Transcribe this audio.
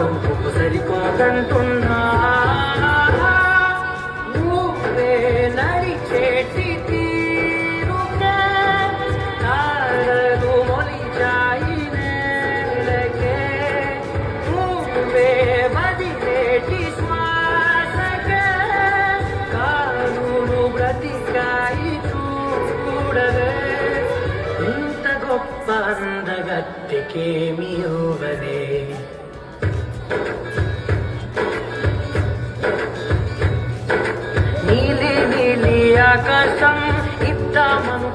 నవ్వుకు సరిపోదంటున్నా నువ్వే నడిచేటి తీరుకే తారలు మొలిచాయి నేలకే నువ్వే వదిలేటి శ్వాసకే కానులు బ్రతికాయి చూడవే ఇంత గొప్ప అందగత్తెకేమి యోగనే నీలి నీలి ఆకాశం ఇద్దామను